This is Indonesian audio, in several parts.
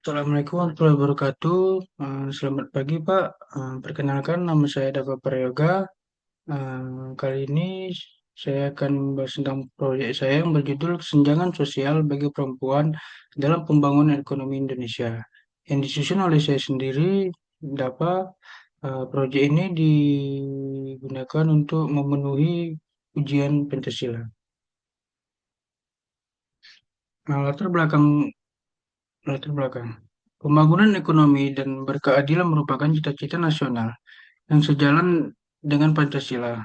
Assalamualaikum warahmatullahi wabarakatuh. Selamat pagi, Pak. Perkenalkan, nama saya Dava Prayoga. Kali ini saya akan membahas tentang proyek saya yang berjudul Kesenjangan Sosial bagi Perempuan dalam Pembangunan Ekonomi Indonesia. Yang disusun oleh saya sendiri, dapat proyek ini digunakan untuk memenuhi ujian Pancasila. Latar belakang latar belakang. Pembangunan ekonomi dan berkeadilan merupakan cita-cita nasional yang sejalan dengan Pancasila.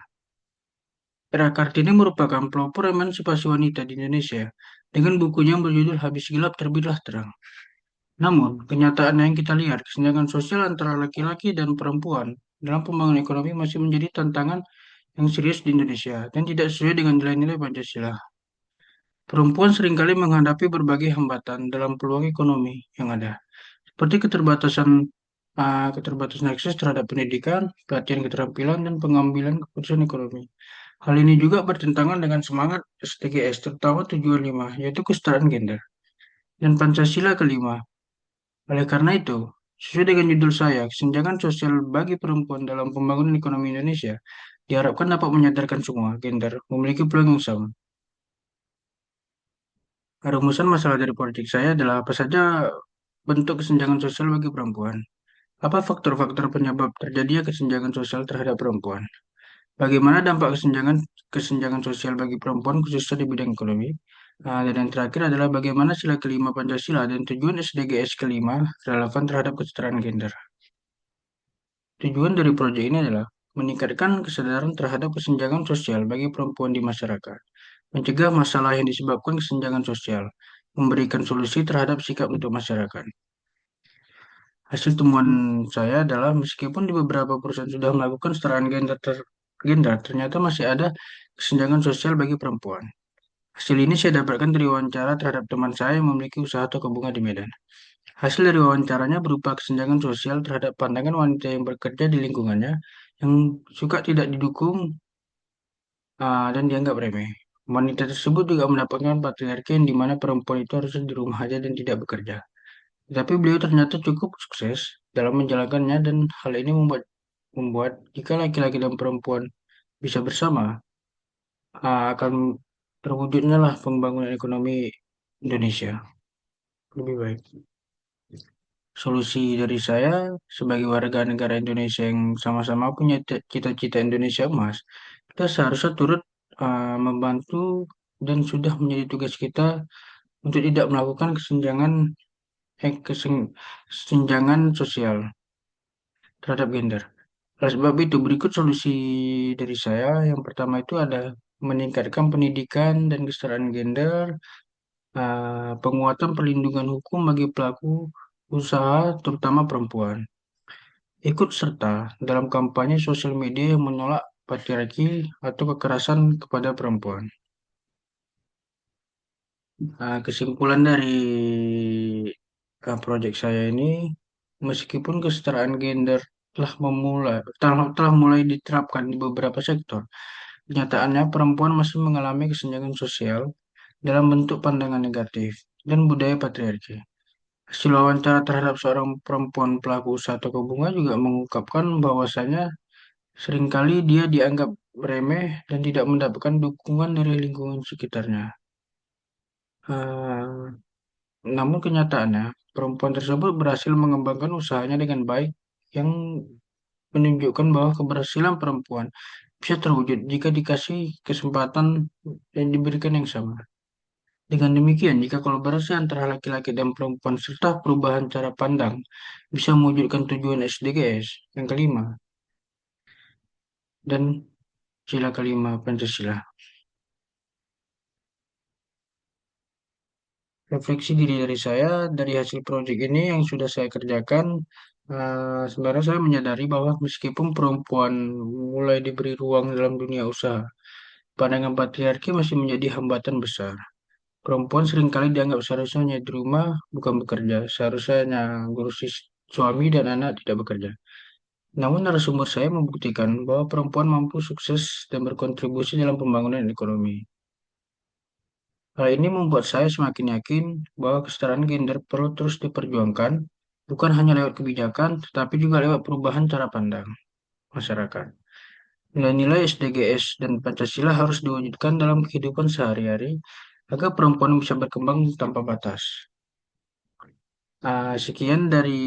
Era Kartini merupakan pelopor emansipasi wanita di Indonesia dengan bukunya yang berjudul Habis Gelap Terbitlah Terang. Namun, kenyataan yang kita lihat, kesenjangan sosial antara laki-laki dan perempuan dalam pembangunan ekonomi masih menjadi tantangan yang serius di Indonesia dan tidak sesuai dengan nilai-nilai Pancasila. Perempuan seringkali menghadapi berbagai hambatan dalam peluang ekonomi yang ada, seperti keterbatasan akses terhadap pendidikan, pelatihan keterampilan, dan pengambilan keputusan ekonomi. Hal ini juga bertentangan dengan semangat SDGs, terutama tujuan 5, yaitu kesetaraan gender, dan Pancasila kelima. Oleh karena itu, sesuai dengan judul saya, kesenjangan sosial bagi perempuan dalam pembangunan ekonomi Indonesia diharapkan dapat menyadarkan semua gender memiliki peluang yang sama. Rumusan masalah dari politik saya adalah apa saja bentuk kesenjangan sosial bagi perempuan. Apa faktor-faktor penyebab terjadinya kesenjangan sosial terhadap perempuan? Bagaimana dampak kesenjangan sosial bagi perempuan khususnya di bidang ekonomi? Dan yang terakhir adalah bagaimana sila kelima Pancasila dan tujuan SDGs kelima relevan terhadap kesetaraan gender. Tujuan dari proyek ini adalah meningkatkan kesadaran terhadap kesenjangan sosial bagi perempuan di masyarakat, mencegah masalah yang disebabkan kesenjangan sosial, memberikan solusi terhadap sikap untuk masyarakat. Hasil temuan saya adalah meskipun di beberapa perusahaan sudah melakukan kesetaraan gender, ternyata masih ada kesenjangan sosial bagi perempuan. Hasil ini saya dapatkan dari wawancara terhadap teman saya yang memiliki usaha toko bunga di Medan. Hasil dari wawancaranya berupa kesenjangan sosial terhadap pandangan wanita yang bekerja di lingkungannya yang suka tidak didukung dan dianggap remeh. Wanita tersebut juga mendapatkan patriarki yang dimana perempuan itu harusnya di rumah saja dan tidak bekerja. Tetapi beliau ternyata cukup sukses dalam menjalankannya dan hal ini membuat jika laki-laki dan perempuan bisa bersama akan terwujudnya lah pembangunan ekonomi Indonesia lebih baik. Solusi dari saya sebagai warga negara Indonesia yang sama-sama punya cita-cita Indonesia emas, kita seharusnya turut membantu dan sudah menjadi tugas kita untuk tidak melakukan kesenjangan sosial terhadap gender. Oleh sebab itu, berikut solusi dari saya. Yang pertama itu ada meningkatkan pendidikan dan kesetaraan gender, penguatan perlindungan hukum bagi pelaku usaha, terutama perempuan. Ikut serta dalam kampanye sosial media yang menolak patriarki atau kekerasan kepada perempuan. Kesimpulan dari proyek saya ini, meskipun kesetaraan gender telah mulai diterapkan di beberapa sektor, kenyataannya perempuan masih mengalami kesenjangan sosial dalam bentuk pandangan negatif dan budaya patriarki. Hasil wawancara terhadap seorang perempuan pelaku usaha toko bunga juga mengungkapkan bahwasanya seringkali dia dianggap remeh dan tidak mendapatkan dukungan dari lingkungan sekitarnya. Eh, Namun kenyataannya, perempuan tersebut berhasil mengembangkan usahanya dengan baik yang menunjukkan bahwa keberhasilan perempuan bisa terwujud jika dikasih kesempatan dan diberikan yang sama. Dengan demikian, jika kolaborasi antara laki-laki dan perempuan serta perubahan cara pandang bisa mewujudkan tujuan SDGs yang kelima dan sila kelima Pancasila. Refleksi diri dari saya dari hasil proyek ini yang sudah saya kerjakan, sebenarnya saya menyadari bahwa meskipun perempuan mulai diberi ruang dalam dunia usaha, pandangan patriarki masih menjadi hambatan besar. Perempuan seringkali dianggap seharusnya hanya di rumah, bukan bekerja. Seharusnya hanya ngurusi suami dan anak, tidak bekerja. Namun narasumber saya membuktikan bahwa perempuan mampu sukses dan berkontribusi dalam pembangunan ekonomi. Hal ini membuat saya semakin yakin bahwa kesetaraan gender perlu terus diperjuangkan, bukan hanya lewat kebijakan, tetapi juga lewat perubahan cara pandang masyarakat. Nilai-nilai SDGs dan Pancasila harus diwujudkan dalam kehidupan sehari-hari agar perempuan bisa berkembang tanpa batas. Sekian dari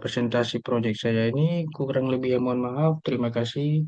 presentasi proyek saya ini. Kurang lebih mohon maaf. Terima kasih.